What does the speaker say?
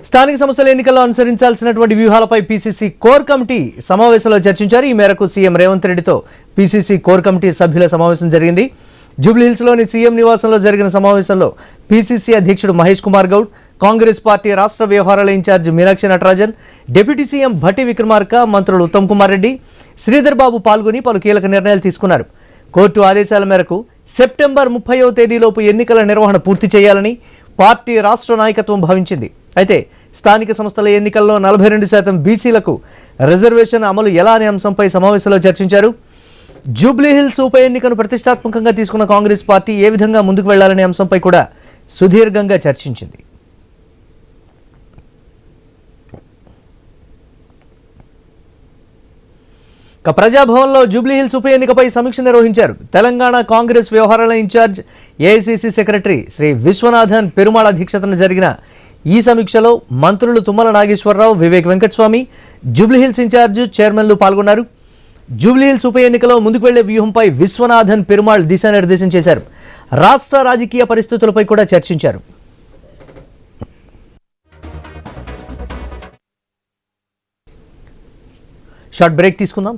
స్థానిక సంస్థల ఎన్నికల్లో అనుసరించాల్సినటువంటి వ్యూహాలపై పీసీసీ కోర్ కమిటీ సమావేశంలో చర్చించారు. ఈ మేరకు సీఎం రేవంత్ రెడ్డితో పీసీసీ కోర్ కమిటీ సభ్యుల సమావేశం జరిగింది. జూబ్లీహిల్స్లోని సీఎం నివాసంలో జరిగిన సమావేశంలో పీసీసీ అధ్యక్షుడు మహేష్ కుమార్ గౌడ్, కాంగ్రెస్ పార్టీ రాష్ట్ర వ్యవహారాల incharge Meenakshi Natarajan, deputy CM Bhatti Vikramarka, మంత్రులు ఉత్తమ్ కుమార్ రెడ్డి, శ్రీధర్ బాబు పాల్గొని పలు కీలక నిర్ణయాలు తీసుకున్నారు. కోర్టు ఆదేశాల మేరకు సెప్టెంబర్ 30వ తేదీలోపు ఎన్నికల నిర్వహణ పూర్తి చేయాలని పార్టీ రాష్ట్ర నాయకత్వం భావించింది. అయితే స్థానిక సంస్థల ఎన్నికల్లో 42% బీసీలకు రిజర్వేషన్ అమలు ఎలా అనే అంశంపై సమావేశంలో చర్చించారు. జూబ్లీహిల్స్ ఉప ఎన్నికను ప్రతిష్టాత్మకంగా తీసుకున్న కాంగ్రెస్ పార్టీ ఏ విధంగా ముందుకు వెళ్లాలనే అంశంపై కూడా సుదీర్ఘంగా చర్చించింది. ప్రజాభవన్లో జూబ్లీహిల్స్ ఉప ఎన్నికపై సమీక్ష నిర్వహించారు. తెలంగాణ కాంగ్రెస్ వ్యవహారాల in charge AICC secretary Shri Viswanathan Perumal అధ్యక్షతన జరిగిన ఈ సమీక్షలో మంత్రులు తుమ్మల నాగేశ్వరరావు, వివేక్ వెంకటస్వామి, జూబ్లీహిల్స్ ఇన్ఛార్జ్ చైర్మన్లు పాల్గొన్నారు. జూబ్లీహిల్స్ ఉప ఎన్నికలో ముందుకు వెళ్లే వ్యూహంపై విశ్వనాథన్ పెరుమాళ్ దిశానిర్దేశం చేశారు. రాష్ట్ర రాజకీయ పరిస్థితులపై కూడా చర్చించారు. షార్ట్ బ్రేక్ తీసుకుందాం.